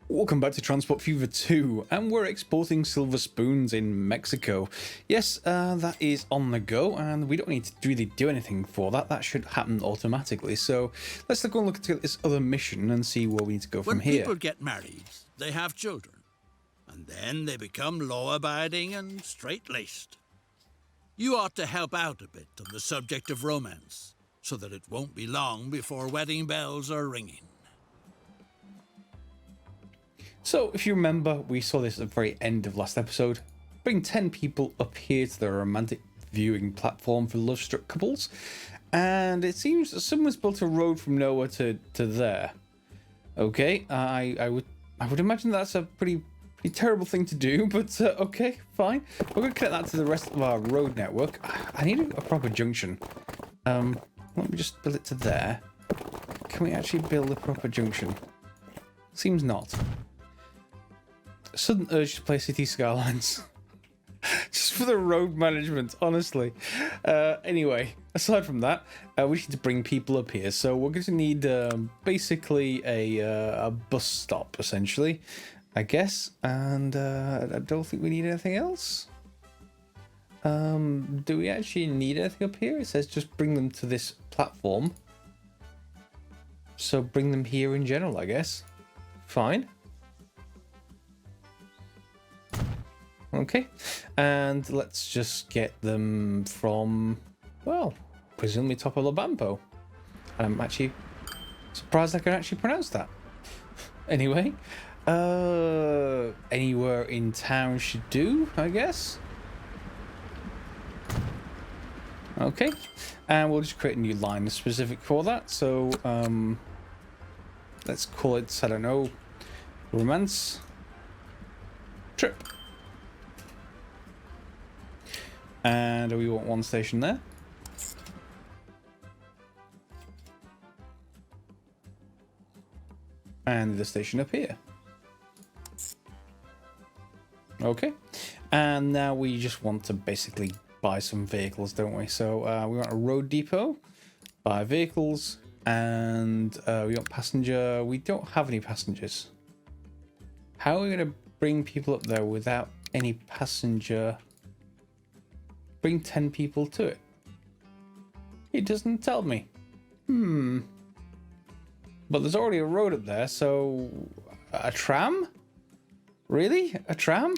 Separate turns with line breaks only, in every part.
Welcome back to Transport Fever 2, and we're exporting silver spoons in Mexico. Yes, that is on the go, and we don't need to really do anything for that. That should happen automatically. So let's go and look at this other mission and see where we need to go from here.
When people get married, they have children, and then they become law-abiding and straight-laced. You ought to help out a bit on the subject of romance, so that it won't be long before wedding bells are ringing.
So, if you remember, we saw this at the very end of last episode. Bring 10 people up here to the romantic viewing platform for love-struck couples. And it seems that someone's built a road from nowhere to there. Okay, I would imagine that's a pretty terrible thing to do, but okay, fine. We're going to connect that to the rest of our road network. I need a proper junction. Let me just build it to there. Can we actually build a proper junction? Seems not. Sudden urge to play City Skylines. Just for the road management, honestly. Anyway, aside from that, we need to bring people up here. So we're going to need basically a bus stop, essentially, I guess. And I don't think we need anything else. Do we actually need anything up here? It says just bring them to this platform. So bring them here in general, I guess. Fine. Okay, and let's just get them from, well, presumably top of Labampo. And I'm actually surprised I can actually pronounce that. Anyway, anywhere in town should do, I guess. Okay, and we'll just create a new line specific for that. So, let's call it, I don't know, romance trip. And we want one station there. And the station up here. Okay. And now we just want to basically buy some vehicles, don't we? So we want a road depot, buy vehicles, and we want passenger. We don't have any passengers. How are we going to bring people up there without any passenger? Bring 10 people to it. It doesn't tell me. But there's already a road up there, so a tram? Really? A tram?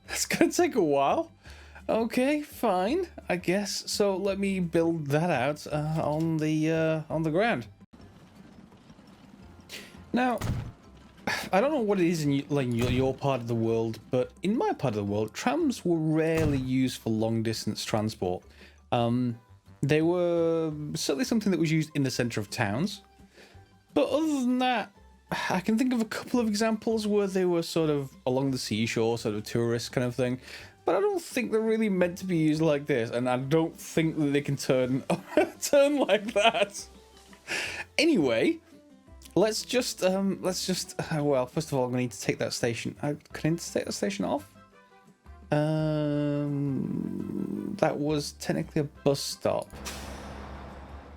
That's gonna take a while. Okay, fine, I guess. So let me build that out on the ground. Now, I don't know what it is in your part of the world, but in my part of the world, trams were rarely used for long-distance transport. They were certainly something that was used in the centre of towns. But other than that, I can think of a couple of examples where they were sort of along the seashore, sort of tourist kind of thing. But I don't think they're really meant to be used like this, and I don't think that they can turn like that. Anyway. Let's just, well, first of all, I'm going to need to take that station. Can I take that station off? That was technically a bus stop.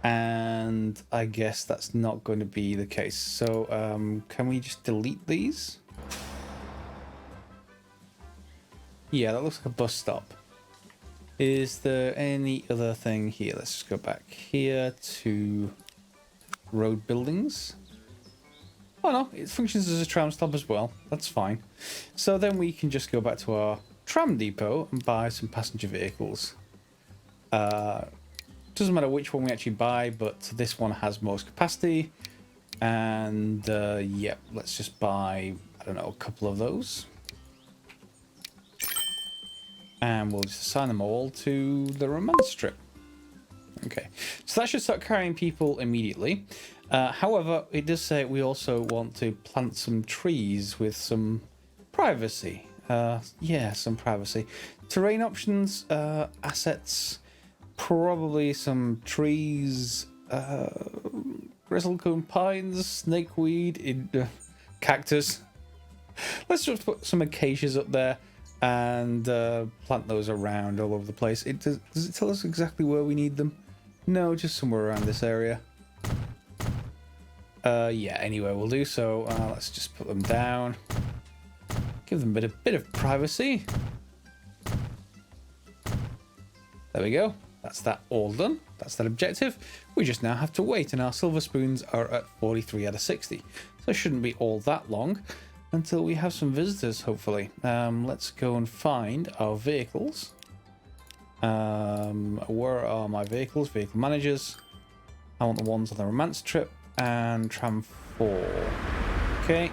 And I guess that's not going to be the case. So, can we just delete these? Yeah, that looks like a bus stop. Is there any other thing here? Let's just go back here to road buildings. Oh no, it functions as a tram stop as well. That's fine. So then we can just go back to our tram depot and buy some passenger vehicles. Doesn't matter which one we actually buy, but this one has most capacity. And yeah, let's just buy, I don't know, a couple of those. And we'll just assign them all to the romance strip. Okay, so that should start carrying people immediately. However, it does say we also want to plant some trees with some privacy. Yeah, some privacy. Terrain options, assets, probably some trees, bristlecone pines, snakeweed, cactus. Let's just put some acacias up there and plant those around all over the place. Does it tell us exactly where we need them? No, just somewhere around this area. Yeah, anywhere will do. So let's just put them down. Give them a bit of privacy. There we go. That's that all done. That's that objective. We just now have to wait, and our silver spoons are at 43 out of 60. So it shouldn't be all that long until we have some visitors, hopefully. Let's go and find our vehicles. Where are my vehicles? Vehicle managers. I want the ones on the romance trip and tram 4. Okay.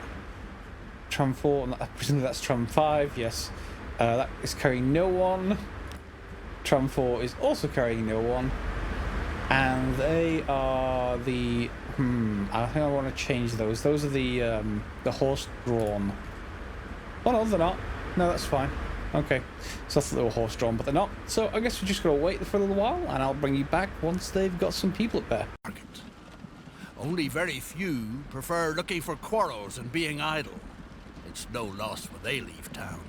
Tram 4, presumably that's tram 5, yes. That is carrying no one. Tram 4 is also carrying no one. And they are the... I think I want to change those. Those are the horse-drawn. Oh no, they're not. No, that's fine. Okay. So I thought they were horse-drawn, but they're not. So I guess we're just going to wait for a little while, and I'll bring you back once they've got some people up there.
Only very few prefer looking for quarrels and being idle. It's no loss when they leave town.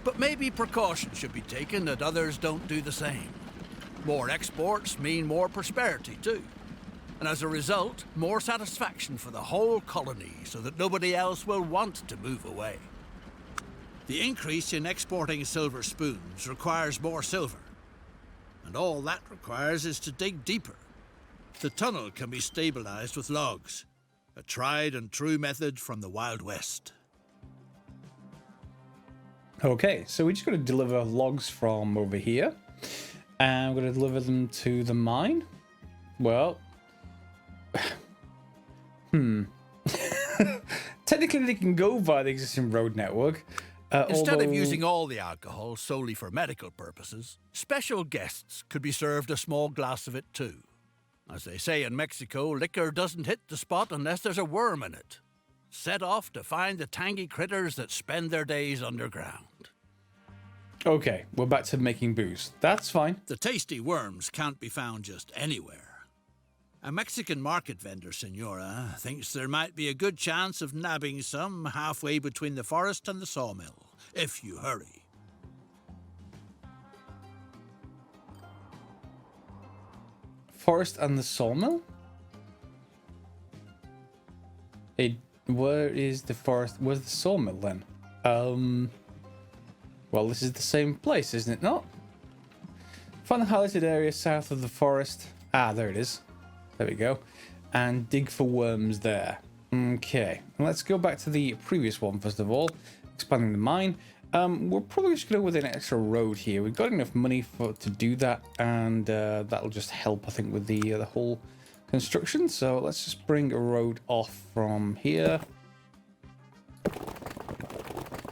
But maybe precaution should be taken that others don't do the same. More exports mean more prosperity too. And as a result, more satisfaction for the whole colony so that nobody else will want to move away. The increase in exporting silver spoons requires more silver. And all that requires is to dig deeper. The tunnel can be stabilized with logs, a tried and true method from the Wild West.
Okay, so we just got to deliver logs from over here. And we're going to deliver them to the mine. Well... Technically, they can go via the existing road network.
Instead of using all the alcohol solely for medical purposes, special guests could be served a small glass of it too. As they say in Mexico, liquor doesn't hit the spot unless there's a worm in it. Set off to find the tangy critters that spend their days underground.
Okay, we're back to making booze. That's fine.
The tasty worms can't be found just anywhere. A Mexican market vendor, Senora, thinks there might be a good chance of nabbing some halfway between the forest and the sawmill, if you hurry.
Forest and the sawmill? Where is the forest? Where's the sawmill then? Well, this is the same place, isn't it not? Find the highlighted area south of the forest. Ah, there it is. There we go. And dig for worms there. Okay. Let's go back to the previous one, first of all. Expanding the mine. We're probably just going to go with an extra road here. We've got enough money to do that. And that'll just help, I think, with the whole construction. So let's just bring a road off from here.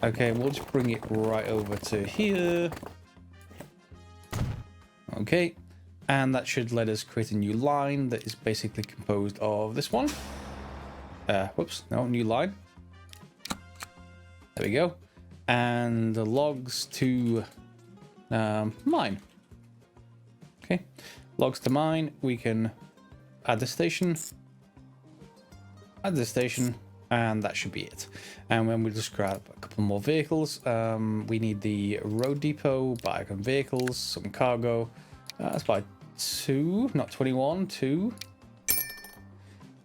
Okay, we'll just bring it right over to here. Okay. And that should let us create a new line that is basically composed of this one. Whoops, no, new line. There we go. And the logs to mine. Okay, logs to mine. We can add the station. Add the station. And that should be it. And then we'll just grab a couple more vehicles. We need the road depot, biogun vehicles, some cargo. That's by 2, not 21, 2.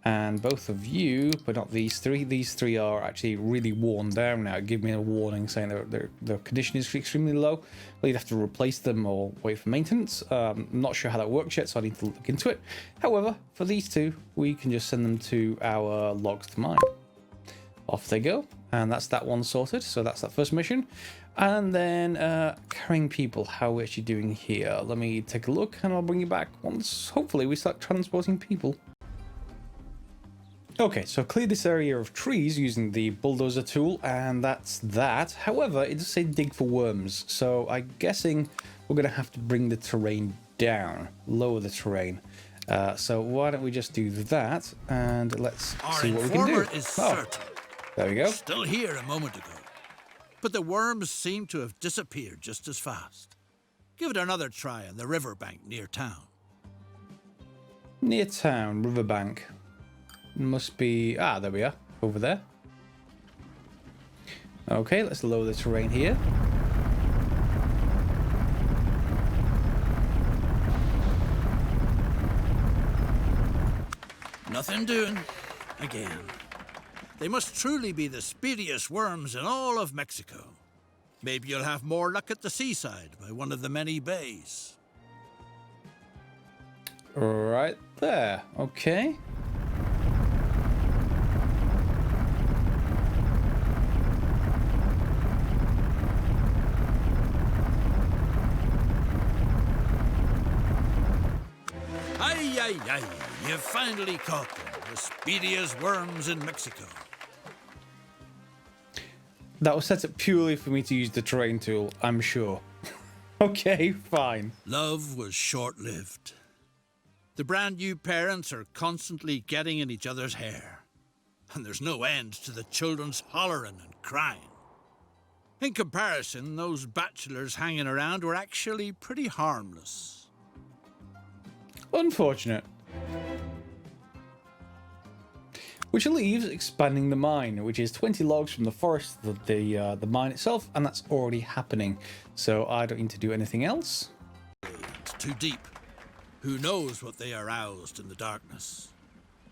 And both of you, but not these three. These three are actually really worn down now. Give me a warning saying their condition is extremely low. Well, you'd have to replace them or wait for maintenance. I'm not sure how that works yet, so I need to look into it. However, for these two, we can just send them to our logs to mine. Off they go. And that's that one sorted. So that's that first mission. And then carrying people, how we're actually doing here. Let me take a look and I'll bring you back once hopefully we start transporting people. Okay, so clear this area of trees using the bulldozer tool, and that's that. However, it does say dig for worms, so I'm guessing we're going to have to bring the terrain down, lower the terrain. So why don't we just do that, and let's see what we can do.
Our informant is certain.
There we go.
Still here a moment ago. But the worms seem to have disappeared just as fast. Give it another try on the riverbank near town.
Near town, riverbank. Must be... Ah, there we are. Over there. Okay, let's lower the terrain here.
Nothing doing. again. They must truly be the speediest worms in all of Mexico. Maybe you'll have more luck at the seaside by one of the many bays.
Right there. Okay.
Ay, ay, ay. You've finally caught them, the speediest worms in Mexico.
That was set up purely for me to use the terrain tool, I'm sure. Okay, fine.
Love was short-lived. The brand new parents are constantly getting in each other's hair. And there's no end to the children's hollering and crying. In comparison, those bachelors hanging around were actually pretty harmless.
Unfortunate. Which leaves expanding the mine, which is 20 logs from the forest to the mine itself, and that's already happening. So I don't need to do anything else.
It's too deep. Who knows what they aroused in the darkness?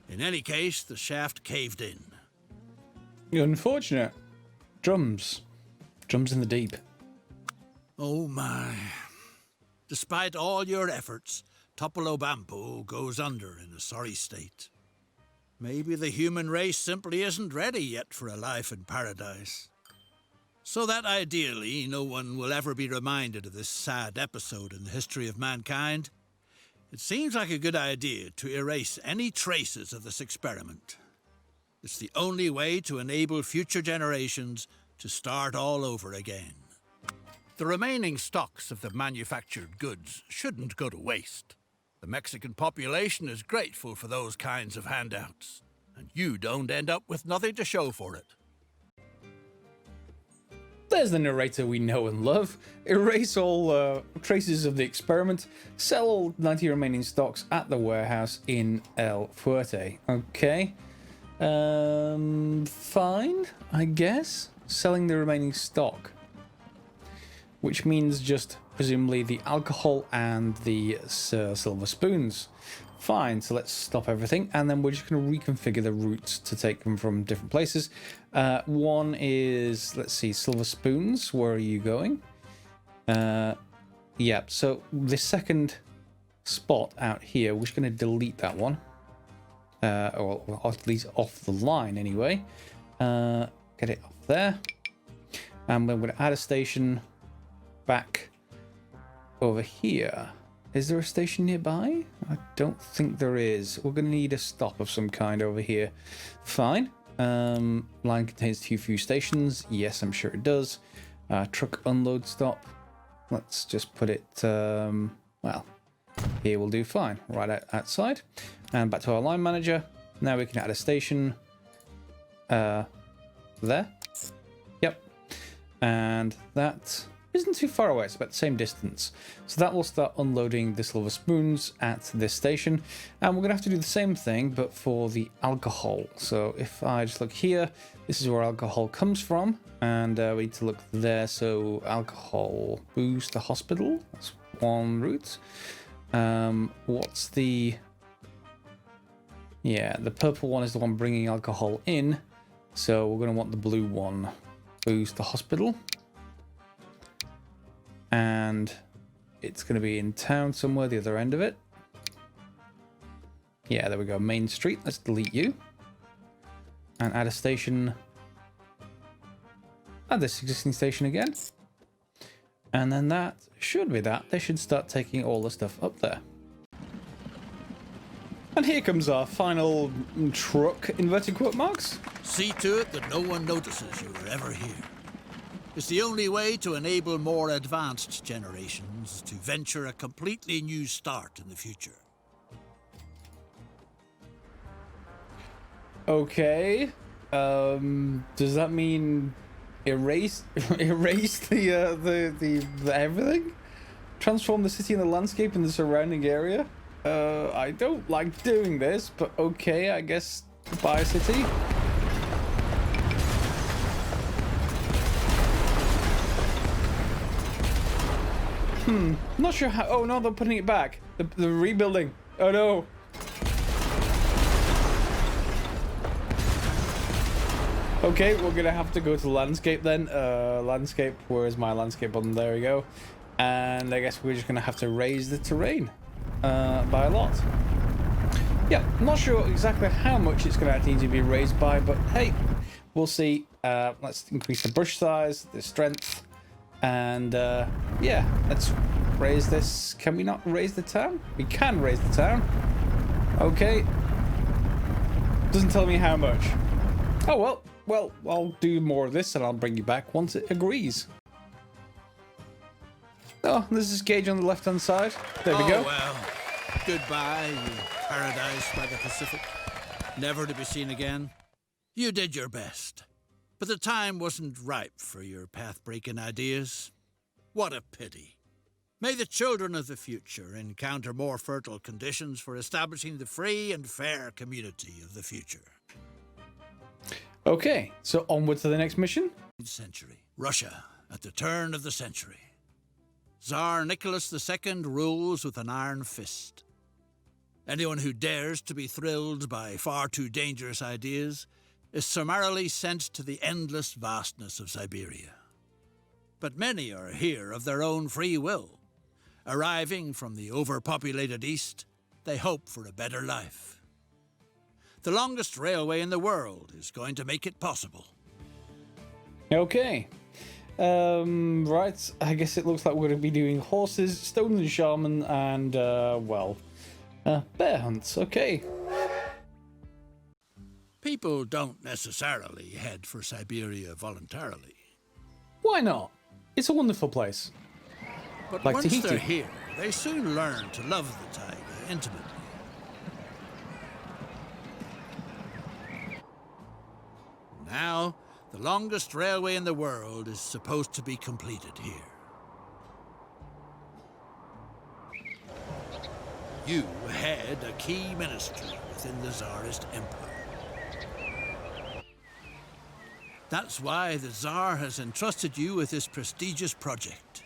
In any case, the shaft caved in.
Unfortunate. Drums. Drums in the deep.
Oh my. Despite all your efforts, Topolobampo goes under in a sorry state. Maybe the human race simply isn't ready yet for a life in paradise. So that ideally no one will ever be reminded of this sad episode in the history of mankind, it seems like a good idea to erase any traces of this experiment. It's the only way to enable future generations to start all over again. The remaining stocks of the manufactured goods shouldn't go to waste. The Mexican population is grateful for those kinds of handouts, and you don't end up with nothing to show for it.
There's the narrator we know and love. Erase all traces of the experiment. Sell all 90 remaining stocks at the warehouse in El Fuerte. Okay. Fine, I guess. Selling the remaining stock. Which means just presumably the alcohol and the silver spoons. Fine, so let's stop everything, and then we're just going to reconfigure the routes to take them from different places. One is, let's see, silver spoons. Where are you going? Yeah, so the second spot out here, we're just going to delete that one. Or at least off the line anyway. Get it off there. And we're going to add a station back over here. Is there a station nearby? I don't think there is. We're going to need a stop of some kind over here. Fine. Line contains too few stations. Yes, I'm sure it does. Truck unload stop. Let's just put it, well, here will do fine. Right outside. And back to our line manager. Now we can add a station. There. Yep. And that isn't too far away. It's about the same distance. So that will start unloading the silver spoons at this station. And we're going to have to do the same thing, but for the alcohol. So if I just look here, this is where alcohol comes from. And we need to look there. So alcohol, booze to hospital. That's one route. What's the... Yeah, the purple one is the one bringing alcohol in. So we're going to want the blue one. Booze to hospital. And it's going to be in town somewhere, the other end of it. Yeah, there we go. Main Street. Let's delete you. And add a station. Add this existing station again. And then that should be that. They should start taking all the stuff up there. And here comes our final truck, inverted quote marks.
See to it that no one notices you were ever here. It's the only way to enable more advanced generations to venture a completely new start in the future.
Okay. Does that mean erase the everything? Transform the city and the landscape in the surrounding area? I don't like doing this, but okay, I guess goodbye city. Not sure how. Oh no, they're putting it back. The rebuilding. Oh no. Okay, we're gonna have to go to landscape then. Landscape, where's my landscape button? There we go. And I guess we're just gonna have to raise the terrain by a lot. Yeah, I'm not sure exactly how much it's gonna need to be raised by, but hey, we'll see. Let's increase the brush size, the strength, and yeah, let's raise this. Can we not raise the town? We can raise the town. Okay. Doesn't tell me how much. Oh well. Well, I'll do more of this and I'll bring you back once it agrees. Oh, this is Gage on the left-hand side. There we go.
Oh, well. Goodbye, you paradise by the Pacific. Never to be seen again. You did your best. But the time wasn't ripe for your path-breaking ideas. What a pity. May the children of the future encounter more fertile conditions for establishing the free and fair community of the future.
Okay, so onward to the next mission.
Century. Russia at the turn of the century. Tsar Nicholas II rules with an iron fist. Anyone who dares to be thrilled by far too dangerous ideas is summarily sent to the endless vastness of Siberia. But many are here of their own free will. Arriving from the overpopulated East, they hope for a better life. The longest railway in the world is going to make it possible.
Okay. Right, I guess it looks like we're going to be doing horses, stones and shaman, and, bear hunts. Okay.
People don't necessarily head for Siberia voluntarily.
Why not? It's a wonderful place.
But
Like
once
Tahiti.
they're here, they soon learn to love the taiga intimately. Now, the longest railway in the world is supposed to be completed here. You head a key ministry within the Tsarist Empire. That's why the Tsar has entrusted you with this prestigious project.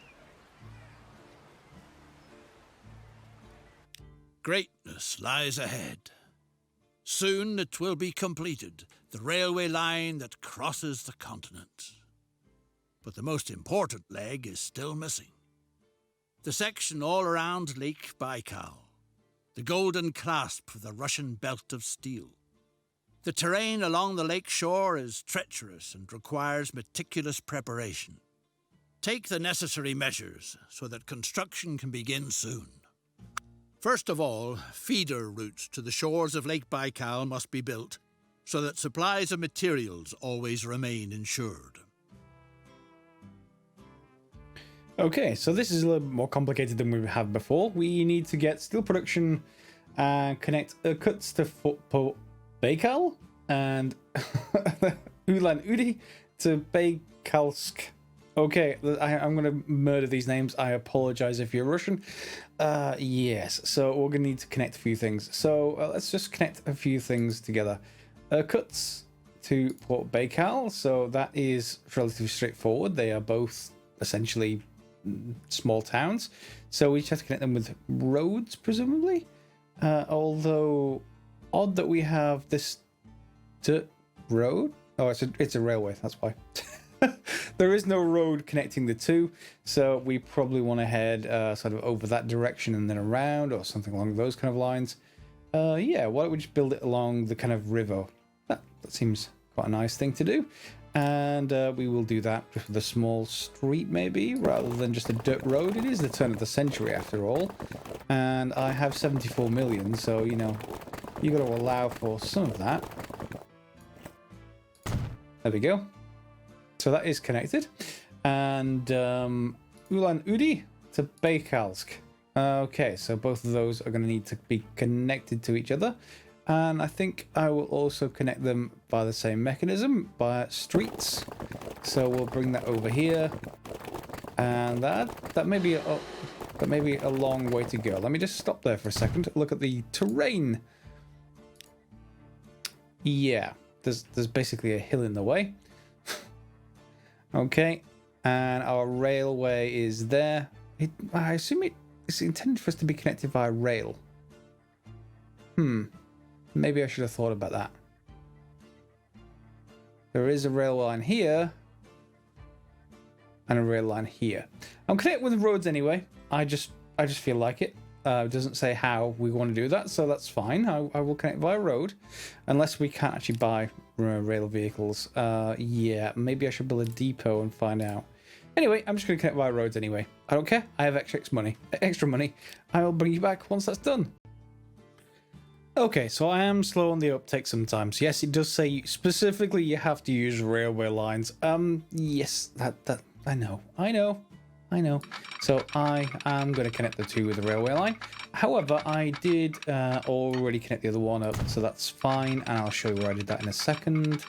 Greatness lies ahead. Soon it will be completed, the railway line that crosses the continent. But the most important leg is still missing. The section all around Lake Baikal, the golden clasp of the Russian belt of steel. The terrain along the lake shore is treacherous and requires meticulous preparation. Take the necessary measures so that construction can begin soon. First of all, feeder routes to the shores of Lake Baikal must be built so that supplies of materials always remain ensured.
Okay, so this is a little bit more complicated than we have before. We need to get steel production and connect cuts to Baikal and Ulan Udi to Baikalsk. Okay, I'm going to murder these names. I apologize if you're Russian. Yes, so we're going to need to connect a few things. So let's just connect a few things together. Cuts to Port Baikal, so that is relatively straightforward. They are both essentially small towns. So we just have to connect them with roads, presumably. Although, odd that we have this road. Oh, it's a railway, that's why. There is no road connecting the two, so we probably want to head sort of over that direction and then around, or something along those kind of lines. Yeah, why don't we just build it along the kind of river? That seems quite a nice thing to do. And we will do that with a small street, maybe, rather than just a dirt road. It is the turn of the century, after all. And I have 74 million, so, you know, you got to allow for some of that. There we go. So that is connected. And Ulan Udi to Baikalsk. Okay, so both of those are going to need to be connected to each other. And I think I will also connect them by the same mechanism, by streets. So we'll bring that over here. And that may be a long way to go. Let me just stop there for a second. Look at the terrain. Yeah, there's basically a hill in the way. Okay, and our railway is there. I assume it's intended for us to be connected via rail. Maybe I should have thought about that. there is a rail line here and a rail line here. I'm connected with the roads anyway. I just feel like it. It doesn't say how we want to do that, so that's fine. I will connect via road, unless we can't actually buy rail vehicles. Yeah, maybe I should build a depot and find out. Anyway, I'm just going to connect via roads anyway. I don't care. I have extra money. I will bring you back once that's done. Okay, so I am slow on the uptake sometimes. Yes, it does say specifically you have to use railway lines. Yes, that I know. So I am going to connect the two with the railway line. However, I did already connect the other one up, so that's fine. And I'll show you where I did that in a second.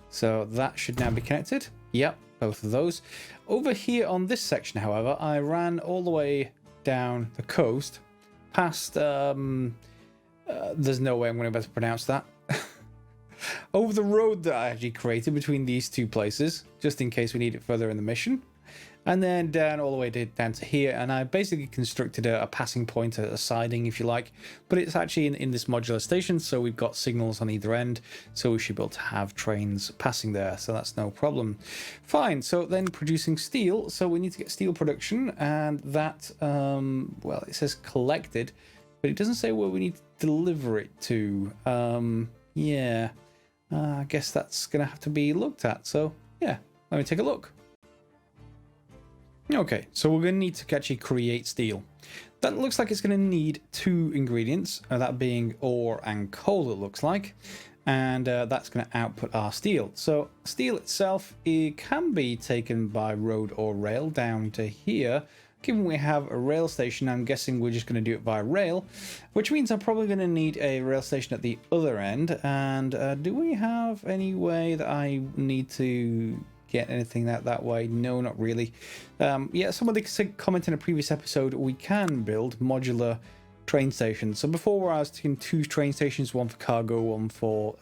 So that should now be connected. Yep, both of those. Over here on this section, however, I ran all the way down the coast past... there's no way I'm going to be able to pronounce that. Over the road that I actually created between these two places, just in case we need it further in the mission. And then down all the way down to here, and I basically constructed a passing point, a siding if you like, but it's actually in this modular station, so we've got signals on either end, so we should be able to have trains passing there, so that's no problem. Fine, so then producing steel, so we need to get steel production, and that, well, it says collected, but it doesn't say where we need to deliver it to. Yeah, I guess that's going to have to be looked at, so yeah, let me take a look. Okay, so we're going to need to actually create steel. That looks like it's going to need two ingredients, that being ore and coal, it looks like. And that's going to output our steel. So steel itself, it can be taken by road or rail down to here. Given we have a rail station, I'm guessing we're just going to do it via rail, which means I'm probably going to need a rail station at the other end. And do we have any way that I need to get anything that way? No, not really. Yeah, somebody commented in a previous episode, we can build modular train stations. So before, I was taking two train stations, one for cargo, one for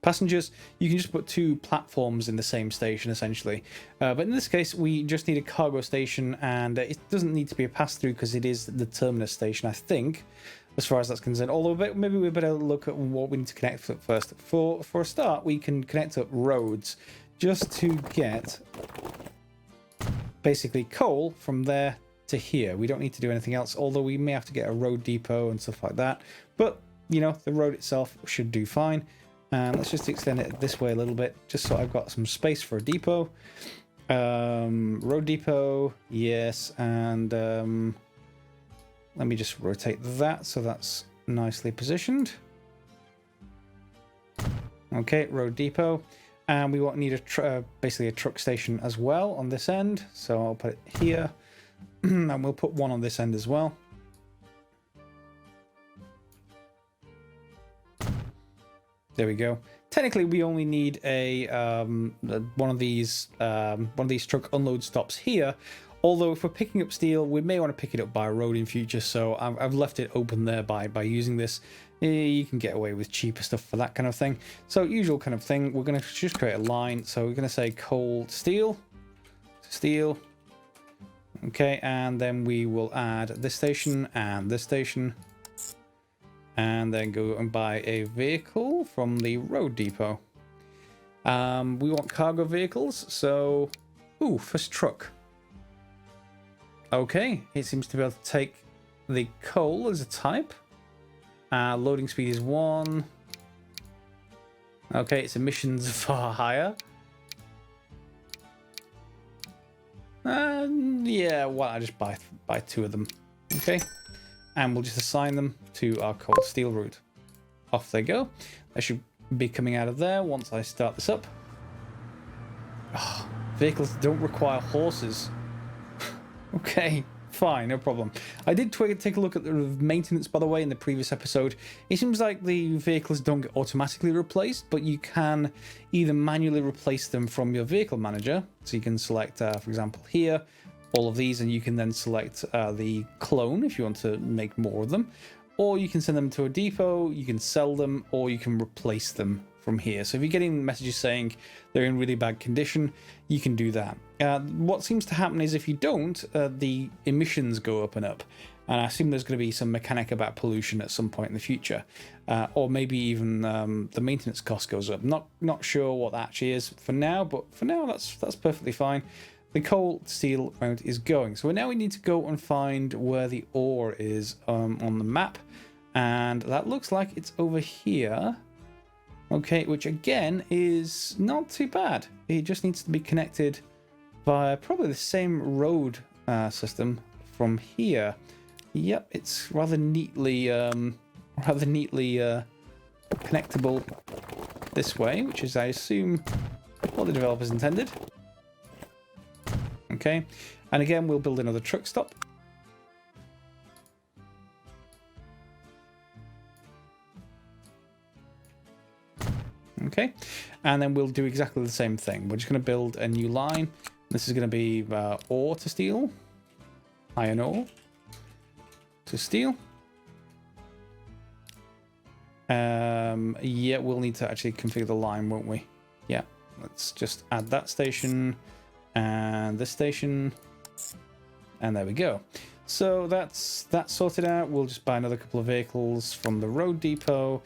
passengers. You can just put two platforms in the same station essentially, but in this case we just need a cargo station, and it doesn't need to be a pass-through because it is the terminus station, I think, as far as that's concerned. Although maybe we better look at what we need to connect first. For a start, we can connect up roads just to get basically coal from there to here. We don't need to do anything else, although we may have to get a road depot and stuff like that, but you know, the road itself should do fine. And let's just extend it this way a little bit, just so I've got some space for a depot. Road depot, yes, and let me just rotate that so that's nicely positioned. Okay, road depot. And we need basically a truck station as well on this end, so I'll put it here. And we'll put one on this end as well. There we go. Technically, we only need a one of these truck unload stops here. Although, if we're picking up steel, we may want to pick it up by road in future. So I've left it open there by using this. You can get away with cheaper stuff for that kind of thing. So usual kind of thing. We're going to just create a line. So we're going to say coal steel. Okay, and then we will add this station and this station. And then go and buy a vehicle from the road depot. We want cargo vehicles, so... Ooh, first truck. Okay, it seems to be able to take the coal as a type. Loading speed is 1. Okay, its emissions are far higher. Yeah, why don't I just buy two of them? Okay. And we'll just assign them to our coal steel route. Off they go. They should be coming out of there once I start this up. Oh, vehicles don't require horses. Okay, fine, no problem. I did take a look at the maintenance, by the way, in the previous episode. It seems like the vehicles don't get automatically replaced, but you can either manually replace them from your vehicle manager. So you can select, for example, here, all of these, and you can then select the clone if you want to make more of them, or you can send them to a depot, you can sell them, or you can replace them from here. So if you're getting messages saying they're in really bad condition, you can do that. What seems to happen is if you don't, the emissions go up and up, And I assume there's going to be some mechanic about pollution at some point in the future, or maybe even the maintenance cost goes up. Not sure what that actually is for now, but for now that's perfectly fine. The coal steel route is going, so now we need to go and find where the ore is on the map, and that looks like it's over here. Okay, which again is not too bad. It just needs to be connected via probably the same road system from here. Yep, it's rather neatly connectable this way, which is, I assume, what the developers intended. Okay, and again, we'll build another truck stop. Okay, and then we'll do exactly the same thing. We're just going to build a new line. This is going to be ore to steel, iron ore to steel. Yeah, we'll need to actually configure the line, won't we? Yeah, let's just add that station and this station, and there we go. So that's sorted out. We'll just buy another couple of vehicles from the road depot,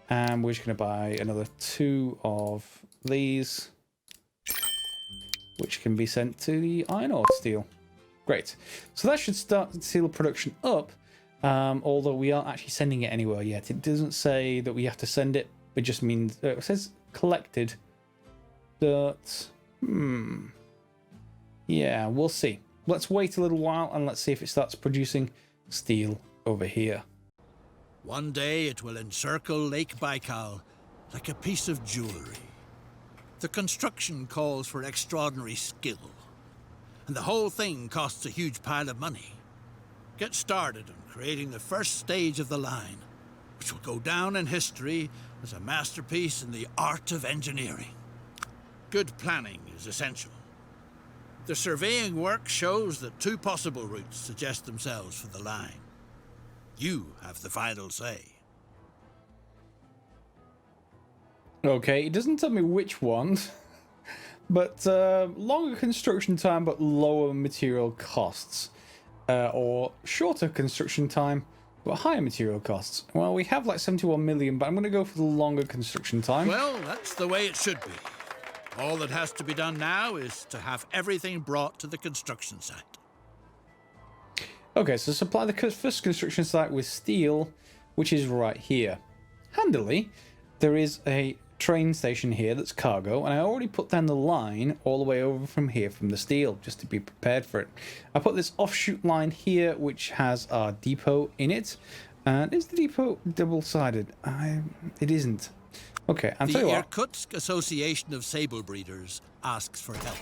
and we're just going to buy another 2 of these, which can be sent to the iron ore steel. Great. So that should start the steel production up, although we aren't actually sending it anywhere yet. It doesn't say that we have to send it. It just means it says collected. But yeah, we'll see. Let's wait a little while and let's see if it starts producing steel over here.
One day it will encircle Lake Baikal like a piece of jewelry. The construction calls for extraordinary skill, and the whole thing costs a huge pile of money. Get started on creating the first stage of the line, which will go down in history as a masterpiece in the art of engineering. Good planning is essential. The surveying work shows that 2 possible routes suggest themselves for the line. You have the final say.
Okay, it doesn't tell me which ones, but longer construction time but lower material costs, or shorter construction time but higher material costs. Well, we have like 71 million, but I'm going to go for the longer construction time.
Well, that's the way it should be. All that has to be done now is to have everything brought to the construction site.
Okay, so supply the first construction site with steel, which is right here. Handily, there is a train station here that's cargo, and I already put down the line all the way over from here from the steel, just to be prepared for it. I put this offshoot line here, which has our depot in it. And is the depot double-sided? It isn't. Okay, I'll tell you what.
The Irkutsk Association of Sable Breeders asks for help.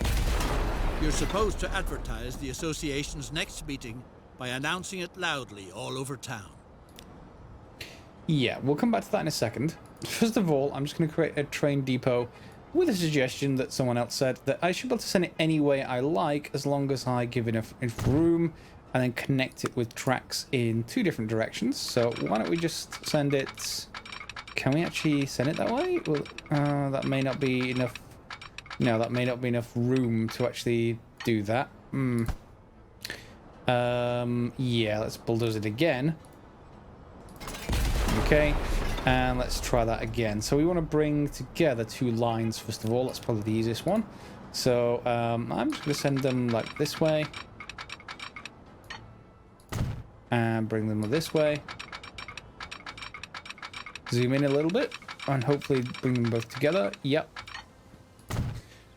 You're supposed to advertise the association's next meeting by announcing it loudly all over town.
Yeah, we'll come back to that in a second. First of all, I'm just going to create a train depot with a suggestion that someone else said that I should be able to send it any way I like as long as I give enough room and then connect it with tracks in 2 different directions. So why don't we just send it... Can we actually send it that way? Well, that may not be enough... No, that may not be enough room to actually do that. Yeah, let's bulldoze it again. Okay, and let's try that again. So we want to bring together 2 lines first of all. That's probably the easiest one. So I'm just going to send them like this way. And bring them this way. Zoom in a little bit and hopefully bring them both together. Yep.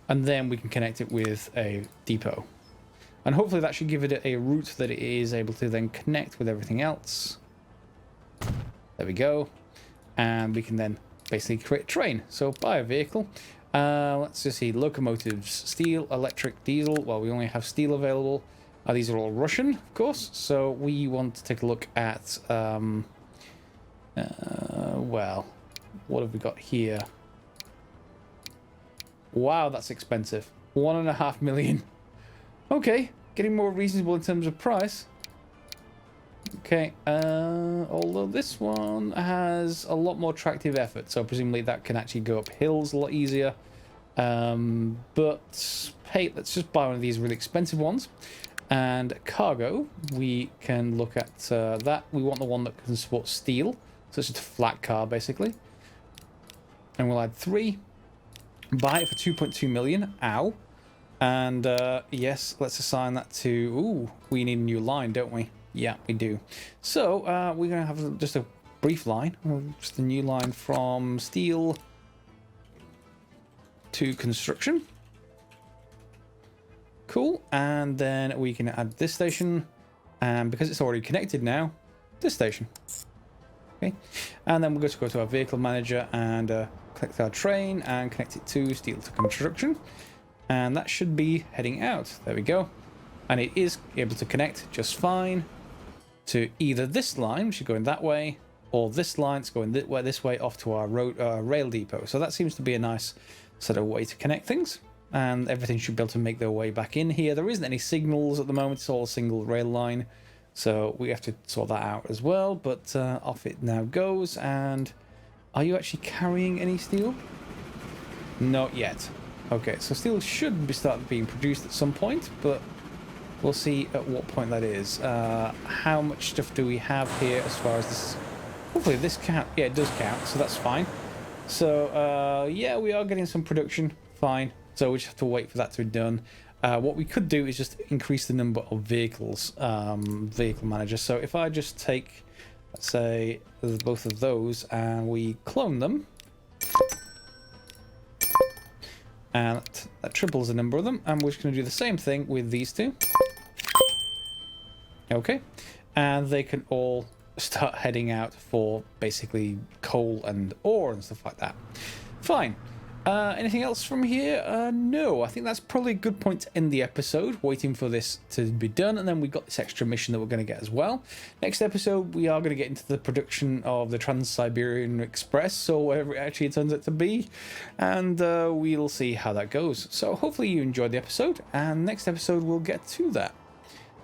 And then we can connect it with a depot. And hopefully that should give it a route that it is able to then connect with everything else. There we go. And we can then basically create a train. So buy a vehicle. Let's just see. Locomotives. Steel, electric, diesel. Well, we only have steel available. These are all Russian, of course. So we want to take a look at... well, what have we got here? Wow, that's expensive. 1.5 million. Okay, getting more reasonable in terms of price. Okay, although this one has a lot more tractive effort, so presumably that can actually go up hills a lot easier. But hey, let's just buy one of these really expensive ones. And cargo, we can look at that. We want the one that can support steel. So it's just a flat car, basically. And we'll add 3. Buy it for 2.2 million. Ow. And yes, let's assign that to... Ooh, we need a new line, don't we? Yeah, we do. So we're going to have just a brief line. Just a new line from steel to construction. Cool. And then we can add this station. And because it's already connected now, this station. Okay. And then we're going to go to our vehicle manager and collect our train and connect it to steel to construction. And that should be heading out. There we go. And it is able to connect just fine to either this line, which is going that way, or this line, it's going this way off to our rail depot. So that seems to be a nice sort of way to connect things. And everything should be able to make their way back in here. There isn't any signals at the moment. It's all a single rail line. So we have to sort that out as well. But off it now goes. And are you actually carrying any steel? Not yet. Okay, so steel should be starting being produced at some point, but we'll see at what point that is. How much stuff do we have here as far as this? Hopefully this count. Yeah, it does count, so that's fine. So yeah, we are getting some production. Fine. So we just have to wait for that to be done. What we could do is just increase the number of vehicles, vehicle manager. So if I just take, let's say, both of those and we clone them, and that triples the number of them, and we're just going to do the same thing with these two. Okay, and they can all start heading out for basically coal and ore and stuff like that. Fine. Anything else from here? No, I think that's probably a good point to end the episode, waiting for this to be done, and then we've got this extra mission that we're going to get as well. Next episode, we are going to get into the production of the Trans-Siberian Express, or whatever it actually turns out to be, and we'll see how that goes. So hopefully you enjoyed the episode, and next episode we'll get to that.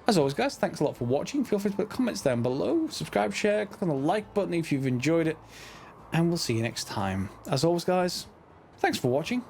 As always, guys, thanks a lot for watching. Feel free to put comments down below, subscribe, share, click on the like button if you've enjoyed it, and we'll see you next time. As always, guys, thanks for watching.